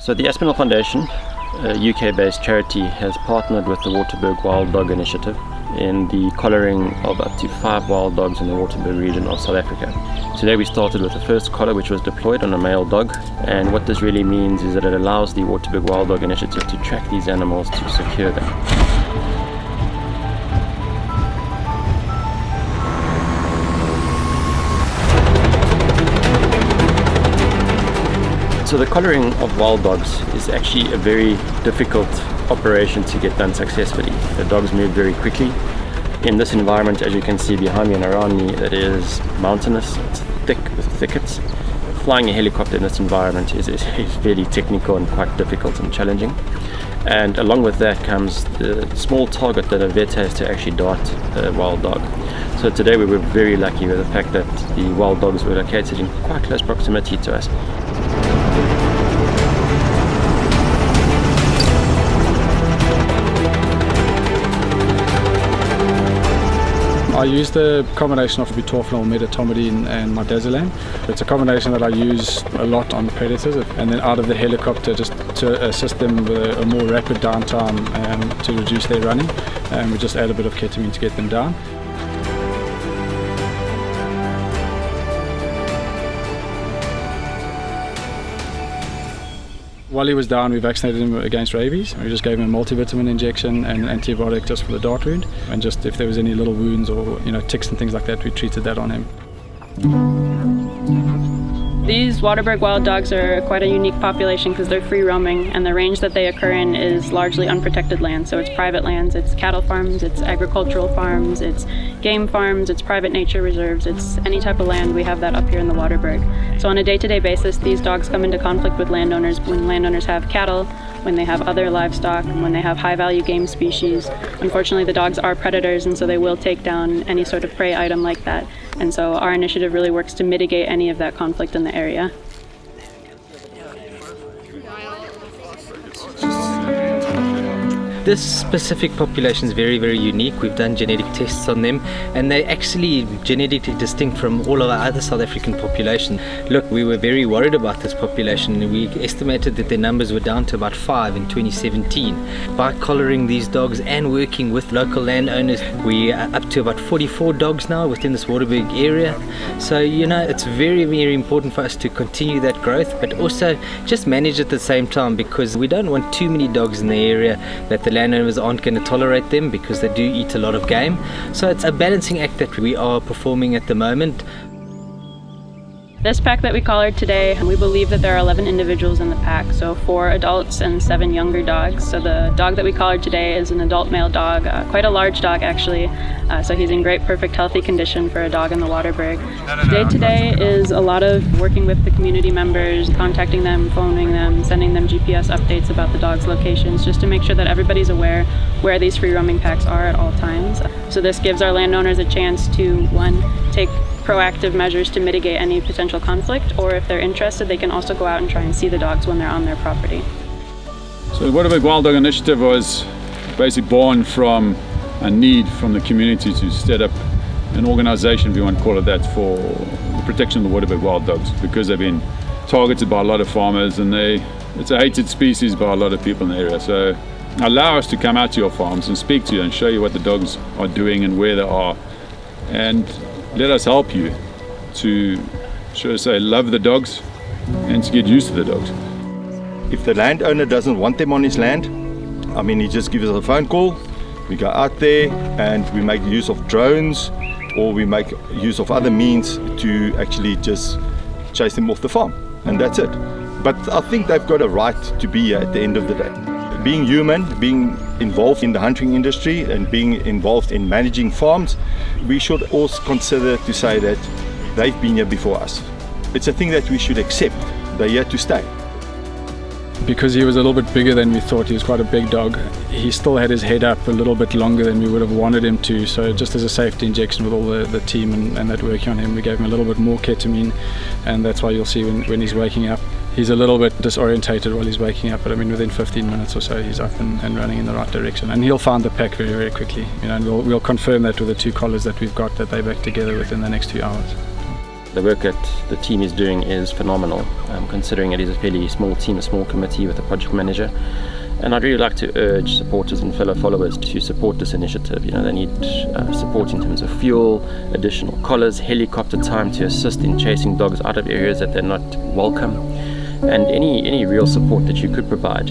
So the Aspinall Foundation, a UK-based charity, has partnered with the Waterberg Wild Dog Initiative in the collaring of up to 5 wild dogs in the Waterberg region of South Africa. Today we started with the first collar, which was deployed on a male dog, and what this really means is that it allows the Waterberg Wild Dog Initiative to track these animals to secure them. So the collaring of wild dogs is actually a very difficult operation to get done successfully. The dogs move very quickly. In this environment, as you can see behind me and around me, it is mountainous, it's thick with thickets. Flying a helicopter in this environment is fairly technical and quite difficult and challenging. And along with that comes the small target that a vet has to actually dart a wild dog. So today we were very lucky with the fact that the wild dogs were located in quite close proximity to us. I use the combination of butorphanol, medetomidine and midazolam. It's a combination that I use a lot on predators, and then out of the helicopter just to assist them with a more rapid downtime to reduce their running. We just add a bit of ketamine to get them down. While he was down, we vaccinated him against rabies. We just gave him a multivitamin injection and an antibiotic just for the dart wound. And just if there was any little wounds or ticks and things like that, we treated that on him. These Waterberg wild dogs are quite a unique population because they're free roaming, and the range that they occur in is largely unprotected land. So it's private lands, it's cattle farms, it's agricultural farms, it's game farms, it's private nature reserves, it's any type of land. We have that up here in the Waterberg. So on a day-to-day basis, these dogs come into conflict with landowners when landowners have cattle, when they have other livestock, and when they have high-value game species. Unfortunately, the dogs are predators, and so they will take down any sort of prey item like that. And so our initiative really works to mitigate any of that conflict in the area. This specific population is very, very unique. We've done genetic tests on them, and they're actually genetically distinct from all of our other South African population. Look, we were very worried about this population, and we estimated that their numbers were down to about 5 in 2017. By collaring these dogs and working with local landowners, we are up to about 44 dogs now within this Waterberg area. So, it's very, very important for us to continue that growth, but also just manage at the same time, because we don't want too many dogs in the area that the landowners aren't going to tolerate them, because they do eat a lot of game. So it's a balancing act that we are performing at the moment. This pack that we collared today, we believe that there are 11 individuals in the pack, so 4 adults and 7 younger dogs. So the dog that we collared today is an adult male dog, quite a large dog actually, so he's in great, perfect, healthy condition for a dog in the Waterberg. Day-to-day is a lot of working with the community members, contacting them, phoning them, sending them GPS updates about the dog's locations, just to make sure that everybody's aware where these free roaming packs are at all times. So this gives our landowners a chance to, 1, take proactive measures to mitigate any potential conflict, or if they're interested, they can also go out and try and see the dogs when they're on their property. So the Waterberg Wild Dog Initiative was basically born from a need from the community to set up an organization, if you want to call it that, for the protection of the Waterberg wild dogs, because they've been targeted by a lot of farmers, and it's a hated species by a lot of people in the area. So allow us to come out to your farms and speak to you and show you what the dogs are doing and where they are, and let us help you to, should I say, love the dogs and to get used to the dogs. If the landowner doesn't want them on his land, he just gives us a phone call. We go out there and we make use of drones, or we make use of other means to actually just chase them off the farm, and that's it. But I think they've got a right to be here at the end of the day. Being human, being involved in the hunting industry and being involved in managing farms, we should also consider to say that they've been here before us. It's a thing that we should accept. They're here to stay. Because he was a little bit bigger than we thought, he was quite a big dog, he still had his head up a little bit longer than we would have wanted him to. So just as a safety injection with all the team and that working on him, we gave him a little bit more ketamine, and that's why you'll see when he's waking up, he's a little bit disorientated while he's waking up, but within 15 minutes or so he's up and running in the right direction, and he'll find the pack very, very quickly. And we'll confirm that with the 2 collars that we've got, that they're back together within the next 2 hours. The work that the team is doing is phenomenal, considering it is a fairly small team, a small committee with a project manager. And I'd really like to urge supporters and fellow followers to support this initiative. You know, they need support in terms of fuel, additional collars, helicopter time to assist in chasing dogs out of areas that they're not welcome, and any real support that you could provide.